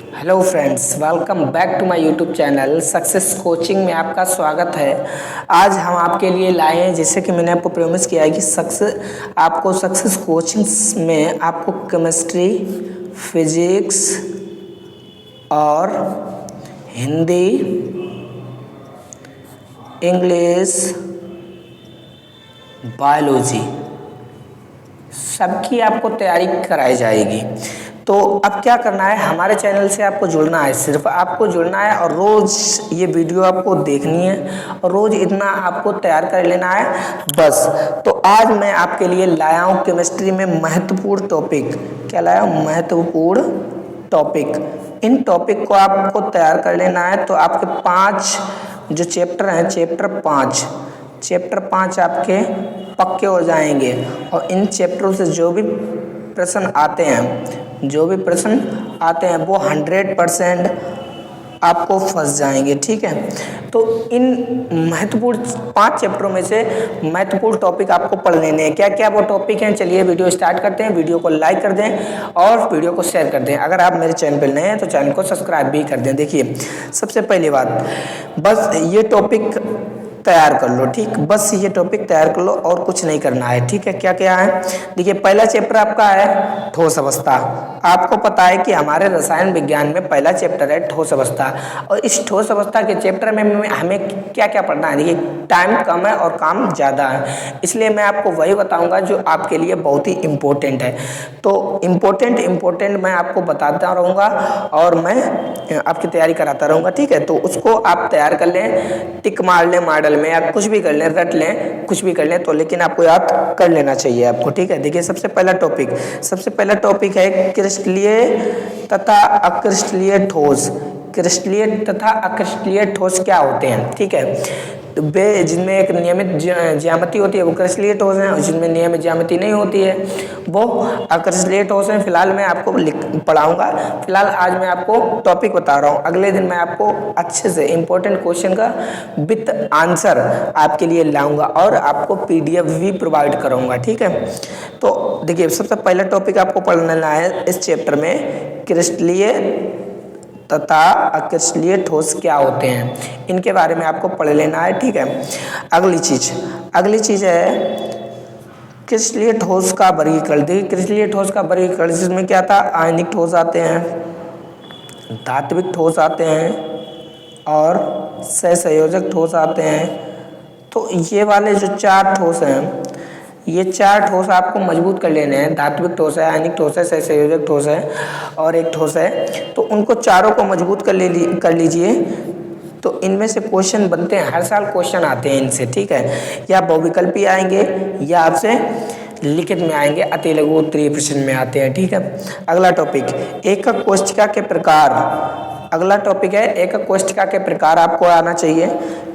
Hello friends, welcome back to my YouTube channel success coaching में आपका स्वागत है। आज हम आपके लिए लाए हैं, जैसे कि मैंने आपको प्रॉमिस किया है कि आपको सक्सेस कोचिंग्स में आपको केमिस्ट्री, फिजिक्स और हिंदी, इंग्लिश, बायोलॉजी सबकी आपको तैयारी कराई जाएगी। तो अब क्या करना है, हमारे चैनल से आपको जुड़ना है, सिर्फ आपको जुड़ना है और रोज़ ये वीडियो आपको देखनी है और रोज़ इतना आपको तैयार कर लेना है बस। तो आज मैं आपके लिए लाया हूँ केमिस्ट्री में महत्वपूर्ण टॉपिक। क्या लाया हूँ? महत्वपूर्ण टॉपिक। इन टॉपिक को आपको तैयार कर लेना है। तो आपके 5 जो चैप्टर हैं, चैप्टर 5 आपके पक्के हो जाएंगे और इन चैप्टरों से जो भी प्रश्न आते हैं वो 100% आपको फंस जाएंगे। ठीक है, तो इन महत्वपूर्ण 5 चैप्टरों में से महत्वपूर्ण टॉपिक आपको पढ़ लेने हैं। क्या क्या वो टॉपिक हैं, चलिए वीडियो स्टार्ट करते हैं। वीडियो को लाइक कर दें और वीडियो को शेयर कर दें। अगर आप मेरे चैनल पर नए हैं तो चैनल को सब्सक्राइब भी कर दें। देखिए, सबसे पहली बात, बस ये टॉपिक तैयार कर लो। ठीक, बस ये टॉपिक तैयार कर लो और कुछ नहीं करना है। ठीक है, क्या क्या है? देखिए, पहला चैप्टर आपका है ठोस अवस्था। आपको पता है कि हमारे रसायन विज्ञान में पहला चैप्टर है ठोस अवस्था, और इस ठोस अवस्था के चैप्टर में हमें क्या क्या पढ़ना है। देखिए, टाइम कम है और काम ज़्यादा है, इसलिए मैं आपको वही बताऊँगा जो आपके लिए बहुत ही इम्पोर्टेंट है। तो इम्पोर्टेंट मैं आपको बताता रहूँगा और मैं आपकी तैयारी कराता रहूँगा। ठीक है, तो उसको आप तैयार कर लें, टिक मार लें मॉडल में, या कुछ भी कर लें, रट लें, कुछ भी कर लें, तो लेकिन आपको याद कर लेना चाहिए आपको। ठीक है, देखिए, सबसे पहला टॉपिक है क्रिस्टलीय तथा अक्रिस्टलीय ठोस। क्रिस्टलीय तथा अक्रिस्टलीय ठोस क्या होते हैं? ठीक है, तो वे जिनमें एक नियमित ज्यामिति होती है वो क्रिस्टलीय ठोस हैं, और जिनमें नियमित ज्यामिति नहीं होती है वो अक्रिस्टलीय ठोस हैं। फिलहाल मैं आपको पढ़ाऊंगा। फिलहाल आज मैं आपको टॉपिक बता रहा हूँ, अगले दिन मैं आपको अच्छे से इंपॉर्टेंट क्वेश्चन का विथ आंसर आपके लिए लाऊंगा और आपको PDF भी प्रोवाइड करूँगा। ठीक है, तो देखिए, सबसे पहला टॉपिक आपको पढ़ना है इस चैप्टर में, क्रिस्टलीय तथा अक्रिस्टलीय ठोस क्या होते हैं, इनके बारे में आपको पढ़ लेना है। ठीक है, अगली चीज है क्रिस्टलीय ठोस का वर्गीकरण। देखिए, क्रिस्टलीय ठोस का वर्गीकरण, जिसमें क्या था, आयनिक ठोस आते हैं, धात्विक ठोस आते हैं और सहसंयोजक ठोस आते हैं। तो ये वाले जो 4 ठोस हैं, ये 4 ठोस आपको मजबूत कर लेने हैं। धात्विक ठोस है, आयनिक ठोस है, सहसंयोजक ठोस है और एक ठोस है। तो उनको चारों को मजबूत कर लीजिए। तो इनमें से क्वेश्चन बनते हैं, हर साल क्वेश्चन आते हैं इनसे। ठीक है, या बहुविकल्पी आएंगे या आपसे लिखित में आएंगे, अति लघु उत्तरीय प्रश्न में आते हैं। ठीक है, अगला टॉपिक एकक कोष्ठिका के प्रकार। अगला टॉपिक है एकक कोष्ठिका के प्रकार, आपको आना चाहिए।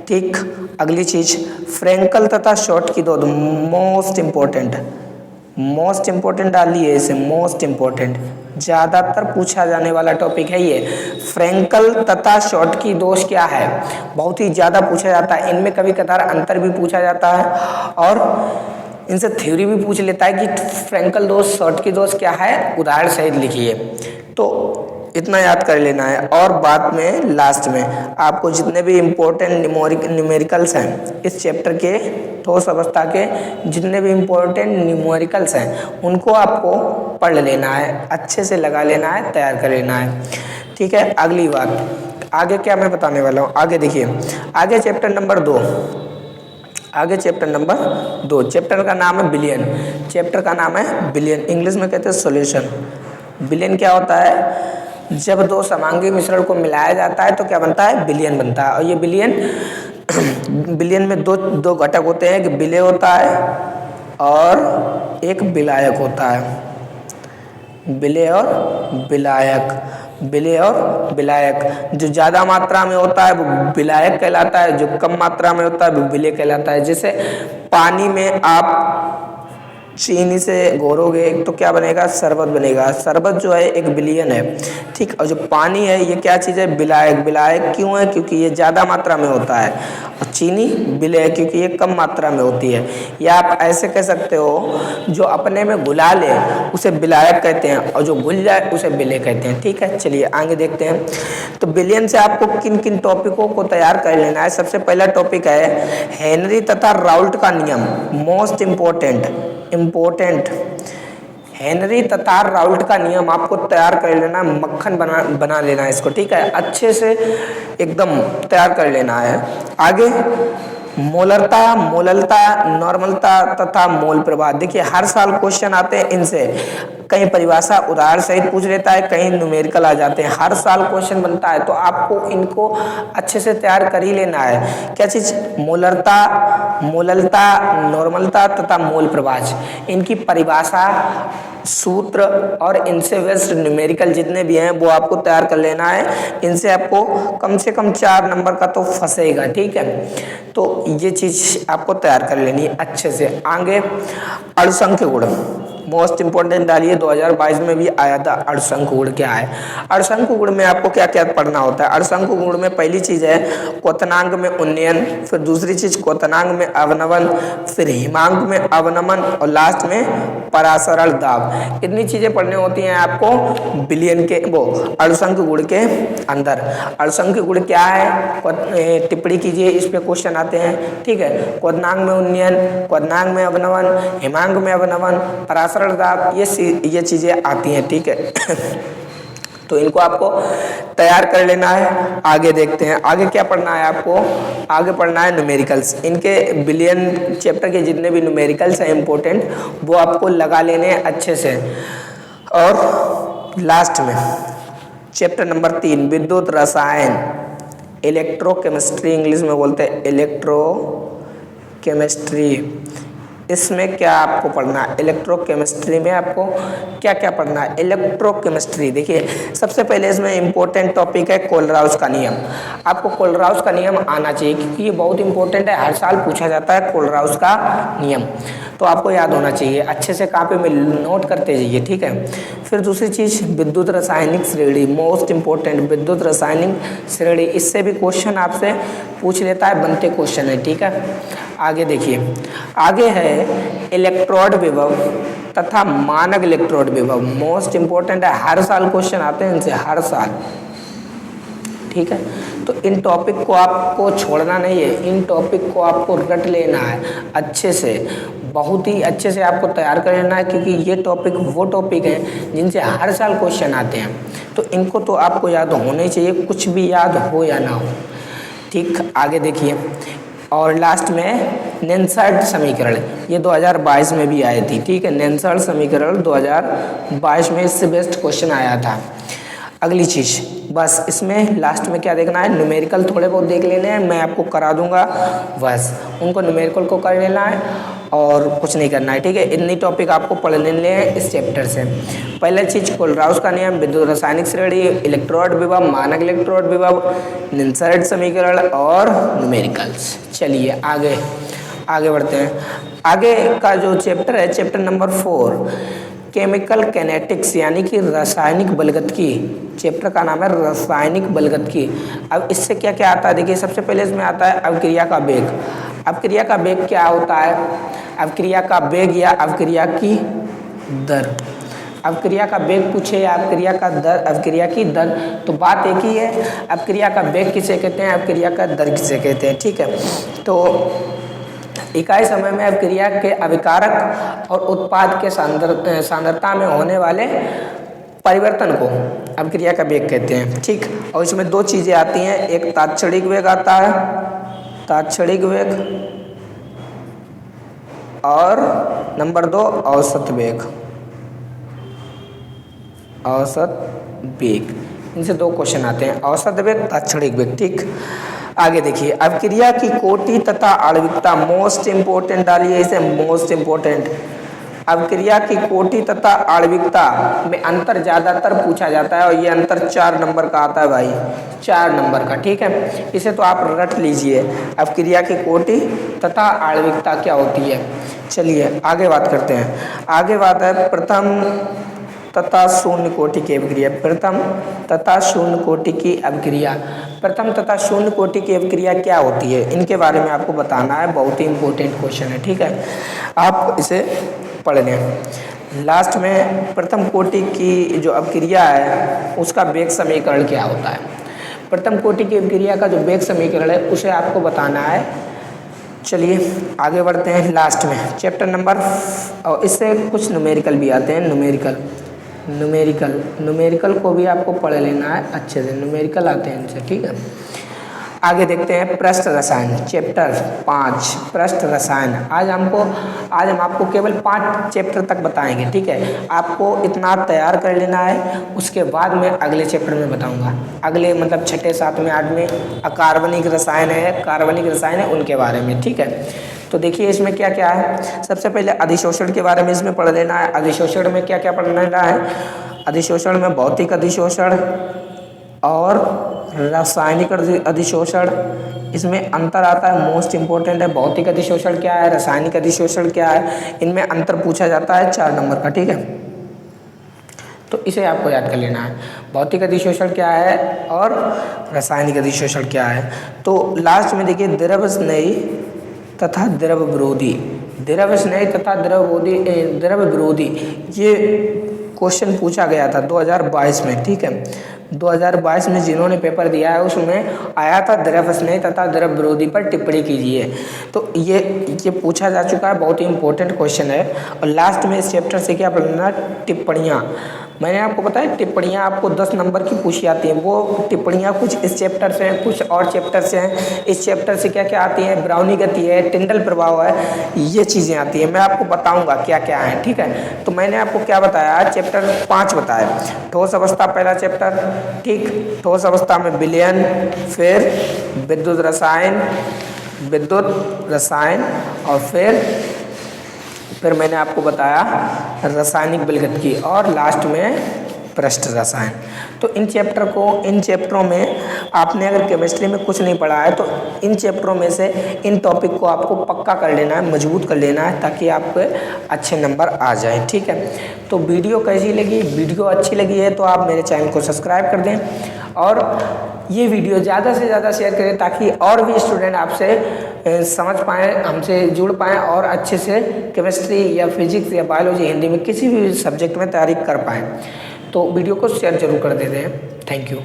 ठीक, अगली चीज फ्रेंकल तथा शॉर्ट की दो, मोस्ट इंपॉर्टेंट डालिए इसे, मोस्ट इंपॉर्टेंट, ज़्यादातर पूछा जाने वाला टॉपिक है ये। फ्रेंकल तथा शॉर्ट की दोष क्या है, बहुत ही ज़्यादा पूछा जाता है। इनमें कभी कभार अंतर भी पूछा जाता है और इनसे थ्योरी भी पूछ लेता है कि फ्रेंकल दोष, शॉर्ट की दोष क्या है, उदाहरण सहित लिखिए। तो इतना याद कर लेना है। और बाद में लास्ट में आपको जितने भी इम्पोर्टेंट न्यूमेरिकल्स हैं इस चैप्टर के, ठोस अवस्था के जितने भी इम्पोर्टेंट न्यूमेरिकल्स हैं उनको आपको पढ़ लेना है, अच्छे से लगा लेना है, तैयार कर लेना है। ठीक है, अगली बात, आगे क्या मैं बताने वाला हूँ, आगे देखिए, आगे चैप्टर नंबर 2, चैप्टर का नाम है बिलियन। इंग्लिश में कहते हैं सॉल्यूशन। बिलियन क्या होता है? जब 2 समांगी मिश्रण को मिलाया जाता है तो क्या बनता है? बिलियन बनता है। और ये बिलियन में दो घटक होते हैं, एक विलेय होता है और एक विलायक होता है। विलेय और विलायक, जो ज़्यादा मात्रा में होता है वो विलायक कहलाता है, जो कम मात्रा में होता है वो विलेय कहलाता है। जैसे पानी में आप चीनी से घोरोगे तो क्या बनेगा? शरबत बनेगा। शरबत जो है एक विलयन है। ठीक, और जो पानी है ये क्या चीज़ है? विलायक। विलायक क्यों है? क्योंकि ये ज़्यादा मात्रा में होता है। और चीनी विलेय, क्योंकि ये कम मात्रा में होती है। या आप ऐसे कह सकते हो, जो अपने में घुला ले उसे विलायक कहते हैं और जो घुल जाए उसे विलेय कहते हैं। ठीक है, चलिए आगे देखते हैं। तो विलियन से आपको किन किन टॉपिकों को तैयार कर लेना है। सबसे पहला टॉपिक है हेनरी तथा राउल्ट का नियम, मोस्ट इम्पोर्टेंट हेनरी तथा राउल्ट का नियम आपको तैयार कर लेना है, मक्खन बना लेना है इसको। ठीक है, अच्छे से एकदम तैयार कर लेना है। आगे मोलरता, मोललता, नॉर्मलता तथा मोल प्रवाह। देखिए हर साल क्वेश्चन आते हैं इनसे, कहीं परिभाषा उदाहरण सहित पूछ लेता है, कहीं न्यूमेरिकल आ जाते हैं, हर साल क्वेश्चन बनता है। तो आपको इनको अच्छे से तैयार कर ही लेना है। क्या चीज़? मोलरता, मोललता, नॉर्मलता तथा मोल प्रवाह, इनकी परिभाषा, सूत्र और इनसे बेस्ड न्यूमेरिकल जितने भी हैं वो आपको तैयार कर लेना है। इनसे आपको कम से कम 4 नंबर का तो फंसेगा। ठीक है, तो ये चीज़ आपको तैयार कर लेनी है अच्छे से। आगे अणुसंख्य गुण, मोस्ट इंपॉर्टेंट डालिए, 2022 में भी आया था। अणुसंख्य गुण क्या है? अणुसंख्य गुण में आपको क्या क्या पढ़ना होता है? अणुसंख्य गुण में पहली चीज़ है क्वथनांक में उन्नयन, फिर दूसरी चीज़ क्वथनांक में अवनमन, फिर हिमांक में अवनमन और लास्ट में परासरण दाब। इतनी चीज़ें पढ़नी होती हैं आपको बिलियन के वो अणुसंख्य गुण के अंदर। अणुसंख्य गुण क्या है? टिप्पणी कीजिए, इस पे क्वेश्चन आते हैं। ठीक है, क्वथनांक में उन्नयन, क्वथनांक में अवनमन, हिमांक में अवनमन, परासरण दाब, ये चीज़ें आती हैं। ठीक है तो इनको आपको तैयार कर लेना है। आगे देखते हैं, आगे क्या पढ़ना है आपको? आगे पढ़ना है न्यूमेरिकल्स। इनके बिलियन चैप्टर के जितने भी न्यूमेरिकल्स हैं इंपॉर्टेंट, वो आपको लगा लेने हैं अच्छे से। और लास्ट में चैप्टर नंबर 3 विद्युत रसायन, इलेक्ट्रोकेमिस्ट्री इंग्लिश में बोलते हैं, इलेक्ट्रोकेमिस्ट्री। इसमें क्या आपको पढ़ना है? इलेक्ट्रोकेमिस्ट्री में आपको क्या क्या पढ़ना है? इलेक्ट्रोकेमिस्ट्री देखिए सबसे पहले इसमें इंपॉर्टेंट टॉपिक है कोलराउस का नियम। आपको कोलराउस का नियम आना चाहिए क्योंकि ये बहुत इंपॉर्टेंट है, हर साल पूछा जाता है कोलराउस का नियम, तो आपको याद होना चाहिए। अच्छे से कॉपी में नोट करते जाइए। ठीक है, फिर दूसरी चीज़ विद्युत रासायनिक श्रेणी, मोस्ट इंपॉर्टेंट विद्युत रासायनिक श्रेणी, इससे भी क्वेश्चन आपसे पूछ लेता है, बनते क्वेश्चन है। ठीक है, आगे देखिए, आगे है इलेक्ट्रोड विभव तथा मानक इलेक्ट्रोड विभव, मोस्ट इंपॉर्टेंट है, हर साल क्वेश्चन आते हैं इनसे, हर साल। ठीक है, तो इन टॉपिक को आपको छोड़ना नहीं है, इन टॉपिक को आपको रट लेना है अच्छे से, बहुत ही अच्छे से आपको तैयार कर लेना है, क्योंकि ये टॉपिक वो टॉपिक हैं जिनसे हर साल क्वेश्चन आते हैं। तो इनको तो आपको याद होना ही चाहिए, कुछ भी याद हो या ना हो। ठीक, आगे देखिए, और लास्ट में नेल्सन समीकरण, ये 2022 में भी आई थी। ठीक है, नेल्सन समीकरण 2022 में इससे बेस्ट क्वेश्चन आया था। अगली चीज़ बस इसमें लास्ट में क्या देखना है? न्यूमेरिकल थोड़े बहुत देख लेने हैं, मैं आपको करा दूंगा, बस उनको न्यूमेरिकल को कर लेना है और कुछ नहीं करना है। ठीक है, इतनी टॉपिक आपको पढ़ लेने हैं इस चैप्टर से। पहला चीज़ कोलराउस का नियम, विद्युत रासायनिक श्रेणी, इलेक्ट्रोड विभव, मानक इलेक्ट्रोड विभव, नेल्सन समीकरण और न्यूमेरिकल्स। चलिए आगे बढ़ते हैं। आगे का जो चैप्टर है चैप्टर नंबर 4 केमिकल कैनेटिक्स, यानी कि रासायनिक बलगतिकी। चैप्टर का नाम है रासायनिक बलगतिकी। अब इससे क्या क्या आता है? देखिए सबसे पहले इसमें आता है अवक्रिया का वेग। अवक्रिया का वेग क्या होता है? अवक्रिया का वेग या अवक्रिया की दर। अवक्रिया का वेग पूछे या अवक्रिया का दर, अवक्रिया की दर, तो बात एक ही है, अवक्रिया का वेग किसे कहते हैं, अवक्रिया का दर किसे कहते हैं। ठीक है, तो इकाई समय में अवक्रिया के अभिकारक और उत्पाद के सांद्रता में होने वाले परिवर्तन को अवक्रिया का वेग कहते हैं। ठीक, और इसमें दो चीज़ें आती हैं, एक तात्क्षणिक वेग आता है, तात्क्षणिक वेग, और नंबर 2 औसत वेग। औसत वेग, इनसे दो क्वेश्चन आते हैं, औसत वेग, तात्क्षणिक वेग। ठीक, आगे देखिए, अवक्रिया की कोटि तथा आणविकता, मोस्ट इंपोर्टेंट डालिए इसे, मोस्ट इंपोर्टेंट। अवक्रिया की कोटि तथा आणविकता में अंतर ज़्यादातर पूछा जाता है और ये अंतर 4 नंबर का आता है भाई, 4 नंबर का। ठीक है, इसे तो आप रट लीजिए, अवक्रिया की कोटि तथा आणविकता क्या होती है। चलिए आगे बात करते हैं। आगे बात है प्रथम तथा शून्य कोटि की अभिक्रिया। प्रथम तथा शून्य कोटि की अभिक्रिया, प्रथम तथा शून्य कोटि की अभिक्रिया क्या होती है, इनके बारे में आपको बताना है। बहुत ही इंपॉर्टेंट क्वेश्चन है, ठीक है, आप इसे पढ़ लें। लास्ट में प्रथम कोटि की जो अभिक्रिया है उसका वेग समीकरण क्या होता है। प्रथम कोटि की अभिक्रिया का जो वेग समीकरण है उसे आपको बताना है। चलिए आगे बढ़ते हैं लास्ट में चैप्टर नंबर, और इससे कुछ न्यूमेरिकल भी आते हैं। न्यूमेरिकल को भी आपको पढ़ लेना है अच्छे से, न्यूमेरिकल आते हैं इनसे, ठीक है। आगे देखते हैं पृष्ठ रसायन, चैप्टर 5 पृष्ठ रसायन। आज हम आपको केवल 5 चैप्टर तक बताएंगे, ठीक है। आपको इतना तैयार कर लेना है, उसके बाद मैं अगले चैप्टर में बताऊंगा। अगले मतलब 6, 7, 8 अकार्बनिक रसायन है उनके बारे में, ठीक है। तो देखिए इसमें क्या क्या है। सबसे पहले अधिशोषण के बारे में इसमें पढ़ लेना है। अधिशोषण में क्या क्या पढ़ना है। अधिशोषण में भौतिक अधिशोषण और रासायनिक अधिशोषण, इसमें अंतर आता है। मोस्ट इंपॉर्टेंट है, भौतिक अधिशोषण क्या है, रासायनिक अधिशोषण क्या है, इनमें अंतर पूछा जाता है 4 नंबर का, ठीक है। तो इसे आपको याद कर लेना है, भौतिक अधिशोषण क्या है और रासायनिक अधिशोषण क्या है। तो लास्ट में देखिए द्रव स्नेही तथा द्रव विरोधी, द्रव स्नेही तथा द्रव विरोधी, ये क्वेश्चन पूछा गया था 2022 में, ठीक है। 2022 में जिन्होंने पेपर दिया है उसमें आया था द्रव स्नेही तथा द्रव विरोधी पर टिप्पणी कीजिए। तो ये पूछा जा चुका है, बहुत ही इंपॉर्टेंट क्वेश्चन है। और लास्ट में इस चैप्टर से क्या पढ़ना, टिप्पणियाँ। मैंने आपको बताया टिप्पणियाँ आपको 10 नंबर की पूछी आती हैं। वो टिप्पणियाँ कुछ इस चैप्टर से हैं, कुछ और चैप्टर से हैं। इस चैप्टर से क्या क्या आती हैं, ब्राउनी गति है, टिंडल प्रभाव है, ये चीज़ें आती हैं। मैं आपको बताऊंगा क्या क्या है, ठीक है। तो मैंने आपको क्या बताया, चैप्टर 5 बताया। ठोस अवस्था पहला चैप्टर, ठीक। ठोस अवस्था में विलयन, फिर विद्युत रसायन और फिर मैंने आपको बताया रासायनिक विलयन और लास्ट में पृष्ठ रसायन। तो इन चैप्टरों में आपने अगर केमिस्ट्री में कुछ नहीं पढ़ा है तो इन चैप्टरों में से इन टॉपिक को आपको पक्का कर लेना है, मजबूत कर लेना है, ताकि आपके अच्छे नंबर आ जाए, ठीक है। तो वीडियो कैसी लगी, वीडियो अच्छी लगी है तो आप मेरे चैनल को सब्सक्राइब कर दें और ये वीडियो ज़्यादा से ज़्यादा शेयर करें, ताकि और भी स्टूडेंट आपसे समझ पाएँ, हमसे जुड़ पाएँ और अच्छे से केमिस्ट्री या फिजिक्स या बायोलॉजी, हिंदी में किसी भी सब्जेक्ट में तैयारी कर पाएँ। तो वीडियो को शेयर जरूर कर देते हैं। Thank you.